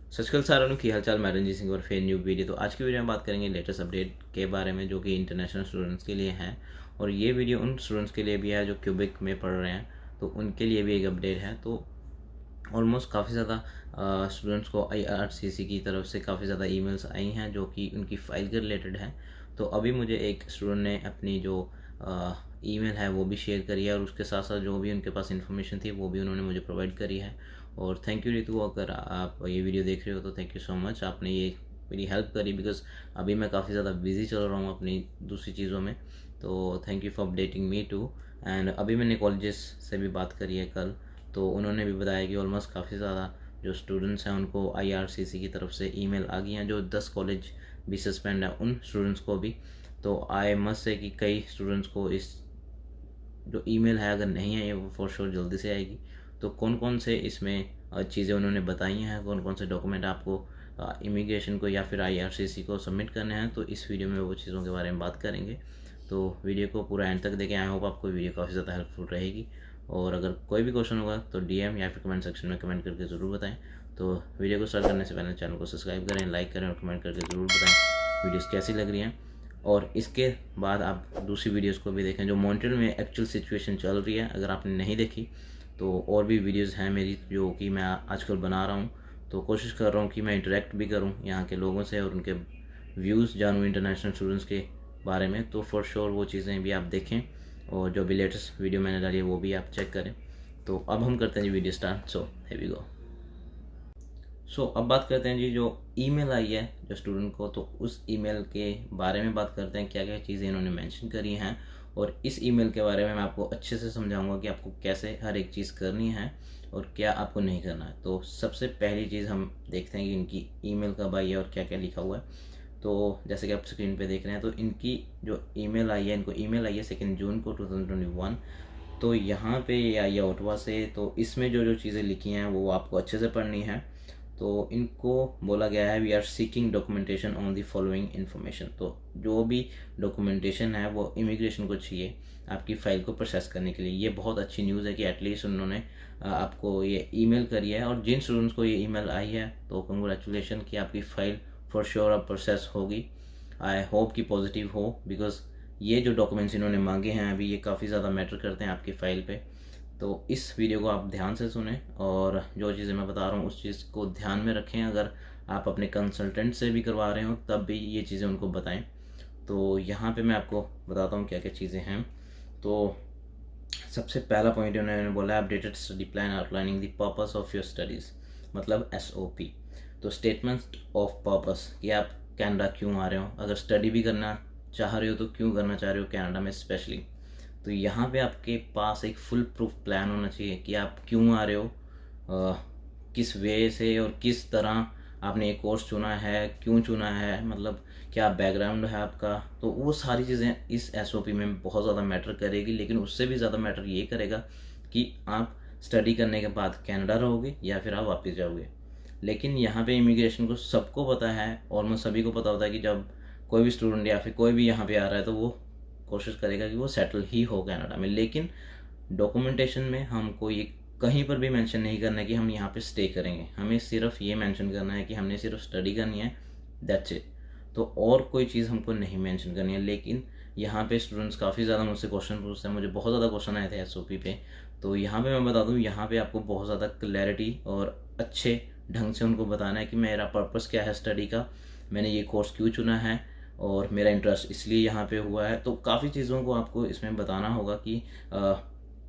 सत श्री अकाल सारों की हालचाल मैं रंजीत सिंह और फिर न्यू वीडियो। तो आज की वीडियो में बात करेंगे लेटेस्ट अपडेट के बारे में जो कि इंटरनेशनल स्टूडेंट्स के लिए हैं, और ये वीडियो उन स्टूडेंट्स के लिए भी है जो क्यूबिक में पढ़ रहे हैं, तो उनके लिए भी एक अपडेट है। तो ऑलमोस्ट काफ़ी ज़्यादा स्टूडेंट्स को IRCC की तरफ से काफ़ी ज़्यादा ईमेल्स आई हैं जो कि उनकी फ़ाइल के रिलेटेड है। तो अभी मुझे एक स्टूडेंट ने अपनी जो ईमेल है वो भी शेयर करी है, और उसके साथ साथ जो भी उनके पास इन्फॉर्मेशन थी वो भी उन्होंने मुझे प्रोवाइड करी है। और थैंक यू रितु, अगर आप ये वीडियो देख रहे हो तो थैंक यू सो मच, आपने ये मेरी हेल्प करी, बिकॉज अभी मैं काफ़ी ज़्यादा बिजी चल रहा हूँ अपनी दूसरी चीज़ों में। तो thank you for updating me too. And अभी मैंने कॉलेजेस से भी बात करी है कल, तो उन्होंने भी बताया कि ऑलमोस्ट काफ़ी ज़्यादा जो स्टूडेंट्स हैं उनको IRCC की तरफ से ईमेल आ गई हैं। जो 10 कॉलेज भी सस्पेंड है उन स्टूडेंट्स को भी, तो आई मस्ट से कि कई स्टूडेंट्स को इस जो ईमेल है अगर नहीं है वो फॉर श्योर जल्दी से आएगी। तो कौन कौन से इसमें चीज़ें उन्होंने बताई हैं, कौन कौन से डॉक्यूमेंट आपको इमिग्रेशन को या फिर IRCC को सबमिट करने हैं, तो इस वीडियो में वो चीज़ों के बारे में बात करेंगे। तो वीडियो को पूरा एंड तक देखें। आई होप आपको वीडियो काफ़ी ज़्यादा हेल्पफुल रहेगी, और अगर कोई भी क्वेश्चन होगा तो DM या फिर कमेंट सेक्शन में कमेंट करके ज़रूर बताएं। तो वीडियो को स्टार्ट करने से पहले चैनल को सब्सक्राइब करें, लाइक करें और कमेंट करके ज़रूर बताएं वीडियोस कैसी लग रही हैं। और इसके बाद आप दूसरी वीडियोस को भी देखें जो मॉन्ट्रियल में एक्चुअल सिचुएशन चल रही है। अगर आपने नहीं देखी तो और भी वीडियोस हैं मेरी जो कि मैं आजकल बना रहा हूँ, तो कोशिश कर रहा हूँ कि मैं इंटरेक्ट भी करूँ यहाँ के लोगों से और उनके व्यूज़ जानूँ इंटरनेशनल स्टूडेंट्स के बारे में। तो फॉर श्योर वो चीज़ें भी आप देखें, और जो भी लेटेस्ट वीडियो मैंने डाली है वो भी आप चेक करें। तो अब हम करते हैं जी video start. So here we go. अब बात करते हैं जी जो ईमेल आई है जो स्टूडेंट को, तो उस ईमेल के बारे में बात करते हैं, क्या क्या चीज़ें इन्होंने मेंशन करी हैं, और इस ईमेल के बारे में मैं आपको अच्छे से समझाऊंगा कि आपको कैसे हर एक चीज़ करनी है और क्या आपको नहीं करना है। तो सबसे पहली चीज़ हम देखते हैं कि इनकी ईमेल कब आई है और क्या क्या लिखा हुआ है। तो जैसे कि आप स्क्रीन पे देख रहे हैं, तो इनकी जो ईमेल आई है, इनको ईमेल आई है 2 जून को 2021। तो यहाँ पे ये आई है ओटावा से। तो इसमें जो जो चीज़ें लिखी हैं वो आपको अच्छे से पढ़नी है। तो इनको बोला गया है we are seeking documentation on the following information. तो जो भी डॉक्यूमेंटेशन है वो इमिग्रेशन को चाहिए आपकी फ़ाइल को प्रोसेस करने के लिए। ये बहुत अच्छी न्यूज़ है कि एटलीस्ट उन्होंने आपको ये ईमेल करी है, और जिन स्टूडेंट्स को ये ईमेल आई है तो कंग्रेचुलेशन कि आपकी फ़ाइल फॉर श्योर अब प्रोसेस होगी। आई होप कि पॉजिटिव हो, बिकॉज ये जो डॉक्यूमेंट्स इन्होंने मांगे हैं अभी ये काफ़ी ज़्यादा मैटर करते हैं आपकी फ़ाइल पे। तो इस वीडियो को आप ध्यान से सुने, और जो चीज़ें मैं बता रहा हूँ उस चीज़ को ध्यान में रखें। अगर आप अपने कंसल्टेंट से भी करवा रहे हो तब भी ये चीज़ें उनको बताएं। तो यहाँ पे मैं आपको बताता हूँ क्या क्या चीज़ें हैं। तो सबसे पहला पॉइंट उन्होंने बोला है updated study plan outlining the purpose of your studies, मतलब SOP। तो स्टेटमेंट ऑफ पर्पस कि आप कनाडा क्यों आ रहे हो, अगर स्टडी भी करना चाह रहे हो तो क्यों करना चाह रहे हो कनाडा में स्पेशली। तो यहाँ पे आपके पास एक फुल प्रूफ प्लान होना चाहिए कि आप क्यों आ रहे हो, किस वे से और किस तरह आपने ये कोर्स चुना है, क्यों चुना है, मतलब क्या बैकग्राउंड है आपका। तो वो सारी चीज़ें इस SOP में बहुत ज़्यादा मैटर करेगी, लेकिन उससे भी ज़्यादा मैटर ये करेगा कि आप स्टडी करने के बाद कनाडा रहोगे या फिर आप वापस जाओगे। लेकिन यहाँ पे इमिग्रेशन को सबको पता है, ऑलमोस्ट सभी को पता होता है कि जब कोई भी स्टूडेंट या फिर कोई भी यहाँ पे आ रहा है तो वो कोशिश करेगा कि वो सेटल ही हो कनाडा में। लेकिन डॉक्यूमेंटेशन में हमको ये कहीं पर भी मेंशन नहीं करना है कि हम यहाँ पे स्टे करेंगे, हमें सिर्फ ये मेंशन करना है कि हमने सिर्फ स्टडी करनी है, दैट्स इट। तो और कोई चीज़ हमको नहीं मेंशन करनी है। लेकिन यहाँ पे स्टूडेंट्स काफ़ी ज़्यादा मुझसे क्वेश्चन पूछते हैं, मुझे बहुत ज़्यादा क्वेश्चन आए थे SOP पे। तो यहाँ पे मैं बता दूँ, यहाँ पे आपको बहुत ज़्यादा क्लैरिटी और अच्छे ढंग से उनको बताना है कि मेरा पर्पस क्या है स्टडी का, मैंने ये कोर्स क्यों चुना है, और मेरा इंटरेस्ट इसलिए यहाँ पे हुआ है। तो काफ़ी चीज़ों को आपको इसमें बताना होगा कि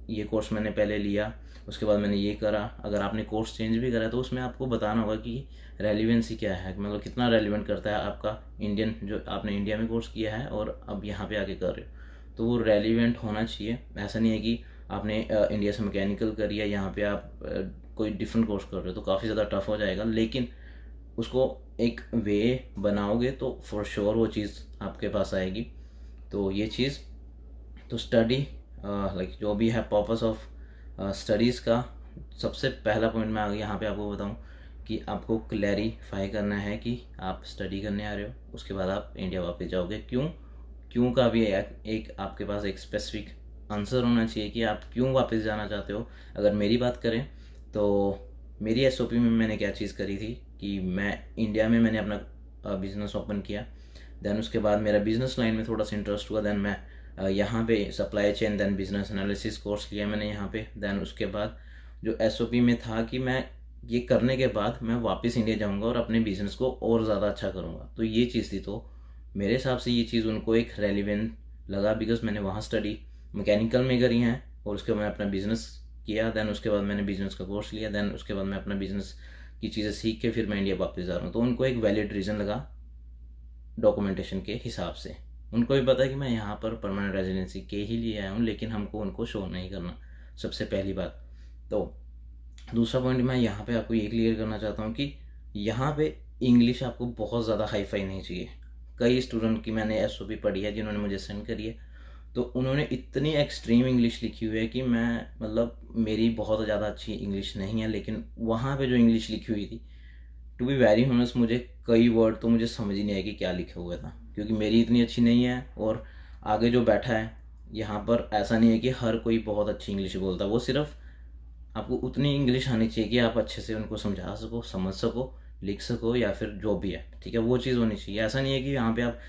ये कोर्स मैंने पहले लिया, उसके बाद मैंने ये करा। अगर आपने कोर्स चेंज भी करा तो उसमें आपको बताना होगा कि रेलिवेंसी क्या है, मतलब कितना रेलिवेंट करता है आपका इंडियन जो आपने इंडिया में कोर्स किया है और अब यहाँ पे आके कर रहे हो। तो वो रेलिवेंट होना चाहिए। ऐसा नहीं है कि आपने इंडिया से मैकेनिकल करी है, यहाँ पे आप कोई डिफरेंट कोर्स कर रहे हो तो काफ़ी ज़्यादा टफ हो जाएगा। लेकिन उसको एक वे बनाओगे तो फॉर श्योर वो चीज़ आपके पास आएगी। तो ये चीज़ तो स्टडी लाइक जो भी है पर्पस ऑफ स्टडीज़ का सबसे पहला पॉइंट मैं यहाँ पे आपको बताऊँ कि आपको क्लैरिफाई करना है कि आप स्टडी करने आ रहे हो, उसके बाद आप इंडिया वापस जाओगे। क्यों का भी एक आपके पास एक स्पेसिफिक आंसर होना चाहिए कि आप क्यों वापस जाना चाहते हो। अगर मेरी बात करें तो मेरी SOP में मैंने क्या चीज़ करी थी, कि मैं इंडिया में मैंने अपना बिज़नेस ओपन किया। देन उसके बाद मेरा बिज़नेस लाइन में थोड़ा सा इंटरेस्ट हुआ। देन मैं यहाँ पे supply chain then business analysis course लिया मैंने यहाँ पे। देन उसके बाद जो SOP में था कि मैं ये करने के बाद मैं वापस इंडिया जाऊँगा और अपने बिज़नेस को और ज़्यादा अच्छा करूँगा। तो ये चीज़ थी, तो मेरे हिसाब से ये चीज़ उनको एक रेलिवेंट लगा, बिकॉज मैंने वहाँ स्टडी मैकेनिकल में करी है और उसके बाद मैं अपना बिज़नेस किया। देन उसके बाद मैंने बिज़नेस का कोर्स लिया। देन उसके बाद मैं अपना बिज़नेस की चीज़ें सीख के फिर मैं इंडिया वापस जा रहा हूँ। तो उनको एक वैलिड रीज़न लगा डॉक्यूमेंटेशन के हिसाब से। उनको भी पता है कि मैं यहाँ पर परमानेंट रेजिडेंसी के ही लिए आया हूँ, लेकिन हमको उनको शो नहीं करना, सबसे पहली बात। तो दूसरा पॉइंट मैं यहाँ पे आपको ये क्लियर करना चाहता हूँ कि यहाँ पे इंग्लिश आपको बहुत ज़्यादा हाई फाई नहीं चाहिए। कई स्टूडेंट की मैंने SOP पढ़ी है जिन्होंने मुझे सेंड करी है, तो उन्होंने इतनी एक्सट्रीम इंग्लिश लिखी हुई है कि मैं मतलब मेरी बहुत ज़्यादा अच्छी इंग्लिश नहीं है, लेकिन वहाँ पे जो इंग्लिश लिखी हुई थी, टू बी वेरी ऑनेस्ट, मुझे कई वर्ड तो मुझे समझ ही नहीं आया कि क्या लिखा हुआ था, क्योंकि मेरी इतनी अच्छी नहीं है। और आगे जो बैठा है यहाँ पर, ऐसा नहीं है कि हर कोई बहुत अच्छी इंग्लिश बोलता है, वो सिर्फ आपको उतनी इंग्लिश आनी चाहिए कि आप अच्छे से उनको समझा सको, समझ सको, लिख सको, या फिर जो भी है, ठीक है, वो चीज़ होनी चाहिए। ऐसा नहीं है कि यहाँ पे आप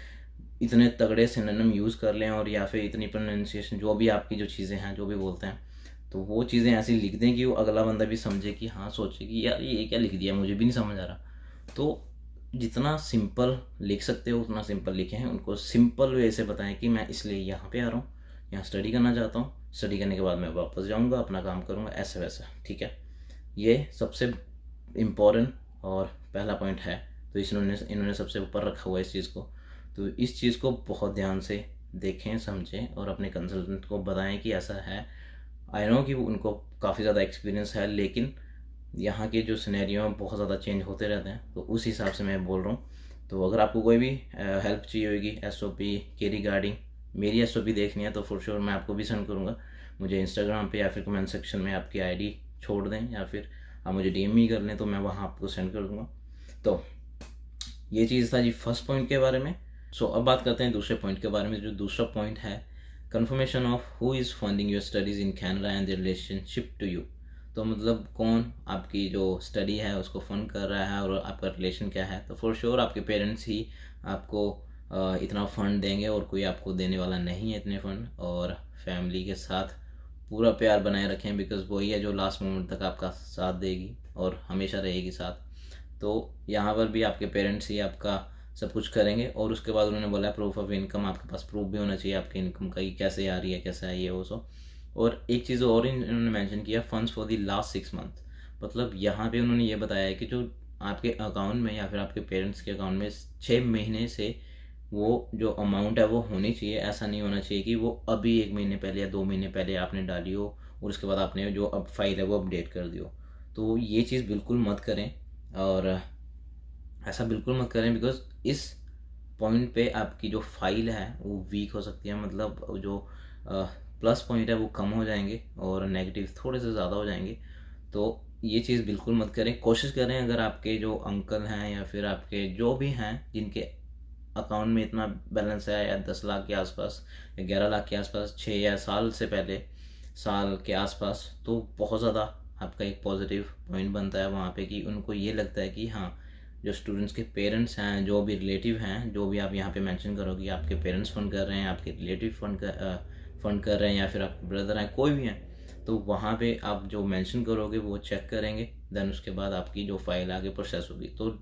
इतने तगड़े सिनोनिम यूज़ कर लें और या फिर इतनी प्रोनाउंसिएशन, जो भी आपकी जो चीज़ें हैं, जो भी बोलते हैं, तो वो चीज़ें ऐसी लिख दें कि वो अगला बंदा भी समझे कि हाँ, सोचे कि यार ये क्या लिख दिया, मुझे भी नहीं समझ आ रहा। तो जितना सिंपल लिख सकते हो उतना सिंपल लिखें हैं। उनको सिंपल वे से बताएं कि मैं इसलिए यहाँ पे आ रहा हूँ, यहाँ स्टडी करना चाहता हूँ, स्टडी करने के बाद मैं वापस जाऊँगा, अपना काम करूँगा, ऐसा वैसा, ठीक है। ये सबसे इम्पोर्टेंट और पहला पॉइंट है। तो इन्होंने सबसे ऊपर रखा हुआ है इस चीज़ को। तो इस चीज़ को बहुत ध्यान से देखें, समझें और अपने कंसल्टेंट को बताएं कि ऐसा है। आई नो कि उनको काफ़ी ज़्यादा एक्सपीरियंस है, लेकिन यहाँ के जो सिनेरियो हैं बहुत ज़्यादा चेंज होते रहते हैं, तो उस हिसाब से मैं बोल रहा हूँ। तो अगर आपको कोई भी हेल्प चाहिए होगी SOP के रिगार्डिंग, मेरी SOP देखनी है, तो फॉर श्योर मैं आपको भी सेंड करूँगा। मुझे इंस्टाग्राम पे या फिर कमेंट सेक्शन में आपकी ID छोड़ दें, या फिर आप मुझे DM ही कर लें, तो मैं वहाँ आपको सेंड कर दूँगा। तो ये चीज़ था जी फर्स्ट पॉइंट के बारे में। सो अब बात करते हैं दूसरे पॉइंट के बारे में। जो दूसरा पॉइंट है, confirmation of who is funding your studies in Canada and the relationship to you. तो मतलब कौन आपकी जो स्टडी है उसको फंड कर रहा है और आपका रिलेशन क्या है। तो फॉर श्योर आपके पेरेंट्स ही आपको इतना फ़ंड देंगे, और कोई आपको देने वाला नहीं है इतने फ़ंड। और फैमिली के साथ पूरा प्यार बनाए रखें, बिकॉज़ वही है जो लास्ट मोमेंट तक आपका साथ देगी और हमेशा रहेगी साथ। तो यहाँ पर भी आपके पेरेंट्स ही आपका सब कुछ करेंगे। और उसके बाद उन्होंने बोला प्रूफ ऑफ इनकम, आपके पास प्रूफ भी होना चाहिए आपकी इनकम का, कि कैसे आ रही है, कैसा है, ये वो सो। और एक चीज़ और इन्होंने मेंशन किया, funds for the last 6 month. मतलब यहाँ पे उन्होंने ये बताया है कि जो आपके अकाउंट में या फिर आपके पेरेंट्स के अकाउंट में 6 महीने से वो जो अमाउंट है वो होनी चाहिए। ऐसा नहीं होना चाहिए कि वो अभी 1 महीने पहले या 2 महीने पहले आपने डाली हो और उसके बाद आपने जो अब फाइल है वो अपडेट कर दियो। तो ये चीज़ बिल्कुल मत करें, और ऐसा बिल्कुल मत करें, बिकॉज इस पॉइंट पे आपकी जो फाइल है वो वीक हो सकती है। मतलब जो प्लस पॉइंट है वो कम हो जाएंगे और नेगेटिव थोड़े से ज़्यादा हो जाएंगे। तो ये चीज़ बिल्कुल मत करें। कोशिश करें, अगर आपके जो अंकल हैं या फिर आपके जो भी हैं जिनके अकाउंट में इतना बैलेंस है, या 10 लाख के आसपास या 11 लाख के आसपास, 6 या साल से पहले, साल के आसपास, तो बहुत ज़्यादा आपका एक पॉजिटिव पॉइंट बनता है वहाँ पे, कि उनको ये लगता है कि हाँ, जो स्टूडेंट्स के पेरेंट्स हैं, जो भी रिलेटिव हैं, जो भी आप यहाँ पे मेंशन करोगे, आपके पेरेंट्स फंड कर रहे हैं, आपके रिलेटिव फंड कर रहे हैं, या फिर आपके ब्रदर हैं, कोई भी हैं, तो वहाँ पे आप जो मेंशन करोगे वो चेक करेंगे। देन उसके बाद आपकी जो फाइल आगे प्रोसेस होगी। तो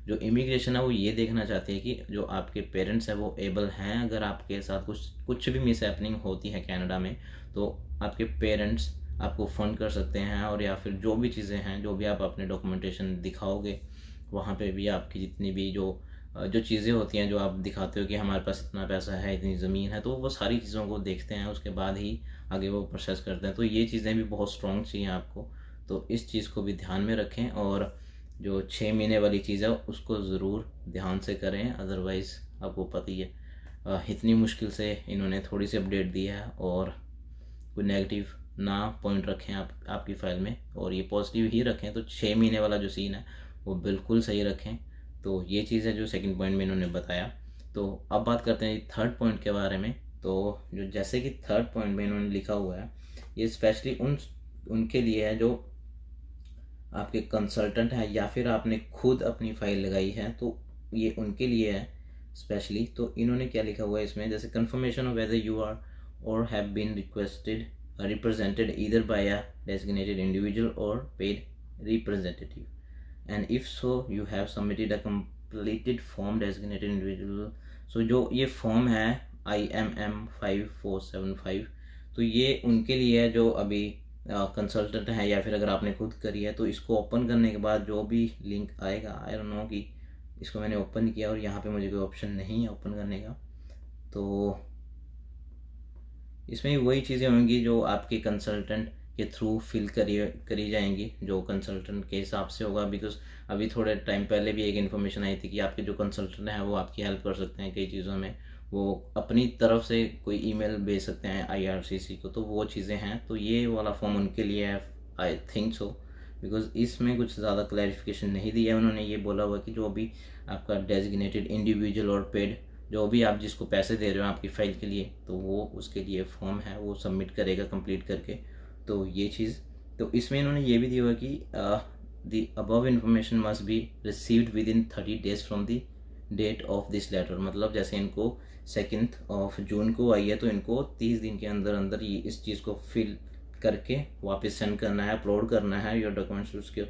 जो इमिग्रेशन है वो ये देखना चाहती है कि जो आपके पेरेंट्स हैं वो एबल हैं। अगर आपके साथ कुछ भी मिस हैपनिंग होती है कनाडा में, तो आपके पेरेंट्स आपको फ़ंड कर सकते हैं। और या फिर जो भी चीज़ें हैं, जो भी आप अपने डॉक्यूमेंटेशन दिखाओगे, वहाँ पे भी आपकी जितनी भी जो चीज़ें होती हैं, जो आप दिखाते हो कि हमारे पास इतना पैसा है, इतनी ज़मीन है, तो वो सारी चीज़ों को देखते हैं, उसके बाद ही आगे वो प्रोसेस करते हैं। तो ये चीज़ें भी बहुत स्ट्रॉन्ग चाहिए आपको। तो इस चीज़ को भी ध्यान में रखें, और जो 6 महीने वाली चीज़ है उसको ज़रूर ध्यान से करें। अदरवाइज़ आपको पता ही है इतनी मुश्किल से इन्होंने थोड़ी सी अपडेट दी है, और कोई नेगेटिव ना पॉइंट रखें आपकी फ़ाइल में, और ये पॉजिटिव ही रखें। तो 6 महीने वाला जो सीन है वो बिल्कुल सही रखें। तो ये चीज़ है जो सेकंड पॉइंट में इन्होंने बताया। तो अब बात करते हैं थर्ड पॉइंट के बारे में। तो जो जैसे कि थर्ड पॉइंट में इन्होंने लिखा हुआ है, ये स्पेशली उनके लिए है जो आपके कंसल्टेंट हैं या फिर आपने खुद अपनी फ़ाइल लगाई है, तो ये उनके लिए है स्पेशली। तो इन्होंने क्या लिखा हुआ है इसमें, जैसे confirmation of whether you are और have been requested represented either by a designated individual और paid representative, and if so you have submitted a completed form designated individual. So जो ये फॉर्म है IMM 5475, तो ये उनके लिए है जो अभी कंसल्टेंट है, या फिर अगर आपने खुद करी है तो इसको ओपन करने के बाद जो भी लिंक आएगा, आई डोंट नो कि इसको मैंने ओपन किया और यहाँ पे मुझे कोई ऑप्शन नहीं है ओपन करने का, तो इसमें वही चीज़ें होंगी जो आपके कंसल्टेंट के थ्रू फिल करी जाएंगी, जो कंसल्टेंट के हिसाब से होगा। बिकॉज अभी थोड़े टाइम पहले भी एक इन्फॉर्मेशन आई थी कि आपके जो कंसल्टेंट हैं वो आपकी हेल्प कर सकते हैं कई चीज़ों में, वो अपनी तरफ से कोई ईमेल भेज सकते हैं IRCC को, तो वो चीज़ें हैं। तो ये वाला फॉर्म उनके लिए है, आई थिंक सो, बिकॉज इसमें कुछ ज़्यादा क्लैरिफिकेशन नहीं दिया है। उन्होंने ये बोला हुआ कि जो भी आपका डेजिग्नेटेड इंडिविजुअल और पेड, जो भी आप जिसको पैसे दे रहे हो आपकी फ़ाइल के लिए, तो वो उसके लिए फॉर्म है, वो सबमिट करेगा कंप्लीट करके। तो ये चीज़, तो इसमें इन्होंने ये भी दिया हुआ कि the above information must be received within 30 days from the date of this letter. मतलब जैसे इनको 2 जून को आई है, तो इनको 30 दिन के अंदर अंदर ये इस चीज़ को फिल करके वापस सेंड करना है, अपलोड करना है योर डॉक्यूमेंट्स उसके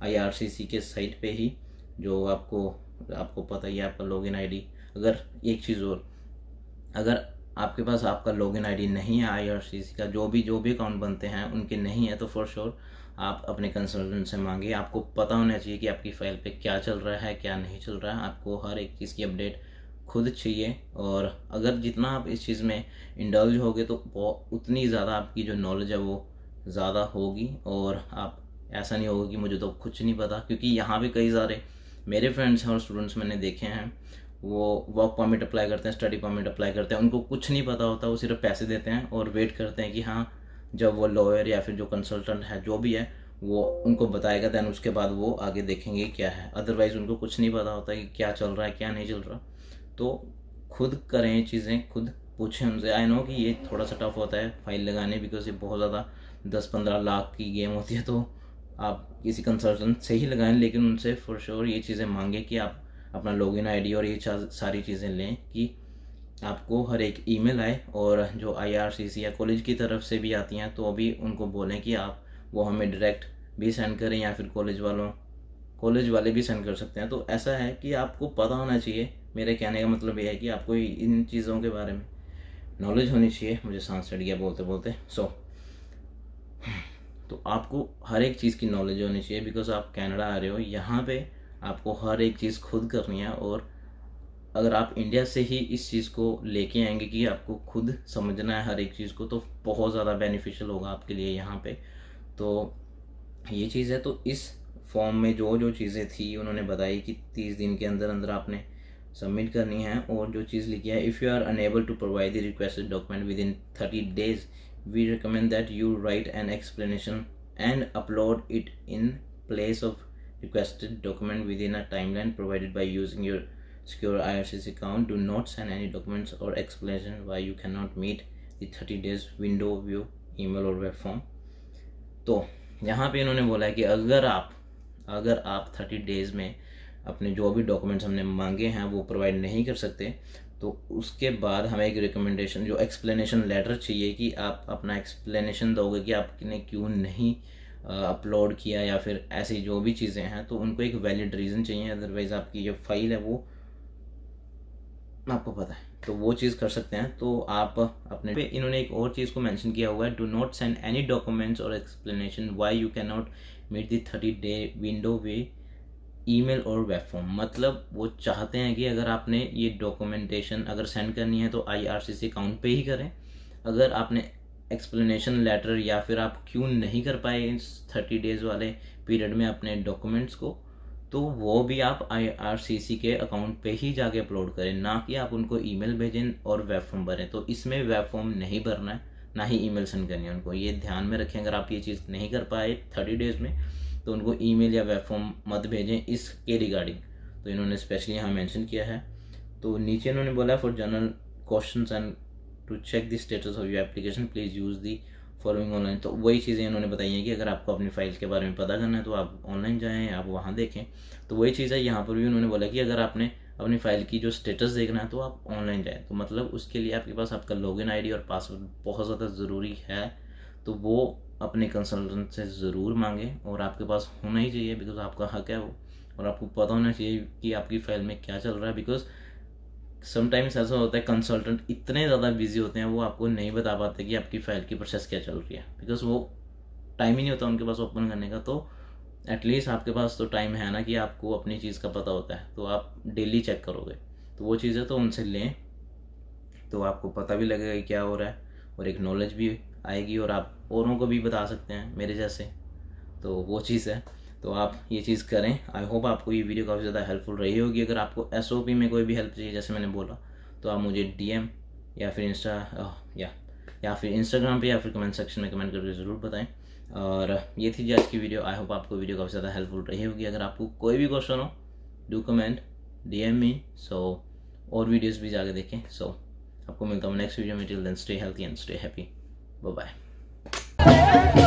IRCC के साइट पे ही, जो आपको पता ही है आपका लॉगिन ID। अगर एक चीज़ और, अगर आपके पास आपका लॉगिन ID नहीं है IRCC का, जो भी अकाउंट बनते हैं उनके नहीं है, तो फॉर श्योर आप अपने कंसल्टेंट से मांगिए। आपको पता होना चाहिए कि आपकी फ़ाइल पे क्या चल रहा है क्या नहीं चल रहा है, आपको हर एक चीज़ की अपडेट खुद चाहिए। और अगर जितना आप इस चीज़ में इंडल्ज होगे तो उतनी ज़्यादा आपकी जो नॉलेज है वो ज़्यादा होगी, और आप ऐसा नहीं होगा कि मुझे तो कुछ नहीं पता। क्योंकि यहाँ पे कई सारे मेरे फ्रेंड्स हैं और स्टूडेंट्स मैंने देखे हैं, वो वर्क परमिट अप्लाई करते हैं, स्टडी परमिट अप्लाई करते हैं, उनको कुछ नहीं पता होता, वो सिर्फ पैसे देते हैं और वेट करते हैं कि हाँ जब वो लॉयर या फिर जो कंसल्टेंट है जो भी है वो उनको बताएगा, दैन उसके बाद वो आगे देखेंगे क्या है। अदरवाइज़ उनको कुछ नहीं पता होता कि क्या चल रहा है क्या नहीं चल रहा। तो खुद करें चीज़ें, खुद पूछें उनसे। आई नो कि ये थोड़ा सा टफ होता है फाइल लगाने, बिकॉज ये बहुत ज़्यादा 10-15 लाख की गेम होती है, तो आप किसी कंसल्टेंट से ही लगाएं, लेकिन उनसे फॉर श्योर ये चीज़ें मांगे कि आप अपना लॉगिन ID और ये सारी चीज़ें लें कि आपको हर एक ईमेल आए। और जो IRCC या कॉलेज की तरफ से भी आती हैं, तो अभी उनको बोलें कि आप वो हमें डायरेक्ट भी सेंड करें, या फिर कॉलेज वाले भी सेंड कर सकते हैं। तो ऐसा है कि आपको पता होना चाहिए। मेरे कहने का मतलब ये है कि आपको इन चीज़ों के बारे में नॉलेज होनी चाहिए। मुझे सांस चढ़ गया बोलते बोलते। तो आपको हर एक चीज़ की नॉलेज होनी चाहिए, बिकॉज आप कनाडा आ रहे हो, यहाँ पे आपको हर एक चीज़ खुद करनी है। और अगर आप इंडिया से ही इस चीज़ को लेके आएंगे कि आपको खुद समझना है हर एक चीज़ को, तो बहुत ज़्यादा बेनिफिशियल होगा आपके लिए यहाँ पे। तो ये चीज़ है। तो इस फॉर्म में जो चीज़ें थी उन्होंने बताई कि 30 दिन के अंदर अंदर आपने सबमिट करनी है। और जो चीज़ लिखी है, if you are unable to provide the requested document within 30 days, we recommend that you write an explanation and upload it in place of requested document within a timeline provided by using your secure IRCC account. Do not send any documents or explanation why you cannot meet the 30 days window view email or web form. तो यहाँ पे इन्होंने बोला है कि अगर आप 30 days में अपने जो भी डॉक्यूमेंट्स हमने मांगे हैं वो प्रोवाइड नहीं कर सकते, तो उसके बाद हमें एक रिकमेंडेशन, जो एक्सप्लेनेशन लेटर चाहिए कि आप अपना एक्सप्लेनेशन दोगे कि आपने क्यों नहीं अपलोड किया, या फिर ऐसी जो भी चीज़ें हैं, तो उनको एक वैलिड रीज़न चाहिए। अदरवाइज़ आपकी जो फाइल है वो आपको पता है, तो वो चीज़ कर सकते हैं। तो आप अपने पे इन्होंने एक और चीज़ को मेंशन किया हुआ है, do not send any documents और explanation why you can not meet the 30 day window via email और वेब फॉर्म। मतलब वो चाहते हैं कि अगर आपने ये डॉक्यूमेंटेशन अगर सेंड करनी है तो IRCC अकाउंट पे ही करें। अगर आपने एक्सप्लेनेशन लेटर या फिर आप क्यों नहीं कर पाए इस 30 डेज़ वाले पीरियड में अपने डॉक्यूमेंट्स को, तो वो भी आप IRCC के अकाउंट पे ही जाके अपलोड करें, ना कि आप उनको ईमेल भेजें और वेब फॉर्म भरें। तो इसमें वेब फॉर्म नहीं भरना है, ना ही ईमेल सेंड करनी है उनको। ये ध्यान में रखें, अगर आप ये चीज़ नहीं कर पाए 30 डेज़ में तो उनको ईमेल या वेब फॉर्म मत भेजें इसके रिगार्डिंग। तो इन्होंने स्पेशली यहाँ मेंशन किया है। तो नीचे इन्होंने बोला for general questions and to check the status of your application please use the following online. तो वही चीज़ें उन्होंने बताई हैं कि अगर आपको अपनी फ़ाइल के बारे में पता करना है तो आप ऑनलाइन जाएँ, आप वहाँ देखें। तो वही चीज़ है यहाँ पर भी उन्होंने बोला कि अगर आपने अपनी फ़ाइल की जो स्टेटस देखना है तो आप ऑनलाइन जाएँ। तो मतलब उसके लिए आपके पास आपका लॉगिन आईडी और पासवर्ड बहुत ज़्यादा ज़रूरी है। तो वो अपने कंसल्टेंट से ज़रूर मांगें और आपके पास होना ही चाहिए, बिकॉज़ आपका हक है वो, और आपको पता होना चाहिए कि आपकी फ़ाइल में क्या चल रहा है। बिकॉज़ समटाइम्स ऐसा होता है कंसल्टेंट इतने ज़्यादा बिजी होते हैं, वो आपको नहीं बता पाते कि आपकी फ़ाइल की प्रोसेस क्या चल रही है, बिकॉज़ वो टाइम ही नहीं होता उनके पास ओपन करने का। तो एटलीस्ट आपके पास तो टाइम है ना कि आपको अपनी चीज़ का पता होता है, तो आप डेली चेक करोगे। तो वो चीज़ है, तो उनसे लें, तो आपको पता भी लगेगा कि क्या हो रहा है और एक नॉलेज भी आएगी और आप औरों को भी बता सकते हैं मेरे जैसे। तो वो चीज़ है, तो आप ये चीज़ करें। आई होप आपको ये वीडियो काफ़ी ज़्यादा हेल्पफुल रही होगी। अगर आपको एसओपी में कोई भी हेल्प चाहिए, जैसे मैंने बोला, तो आप मुझे डीएम या फिर या फिर इंस्टाग्राम पे या फिर कमेंट सेक्शन में कमेंट करके ज़रूर बताएं। और ये थी जी आज की वीडियो। आई होप आपको वीडियो काफ़ी ज़्यादा हेल्पफुल रही होगी। अगर आपको कोई भी क्वेश्चन हो, do comment, DM me. So और वीडियोज़ भी जाके देखें। सो आपको मिलता हूँ नेक्स्ट वीडियो में। Till then stay healthy and stay happy. Bye bye.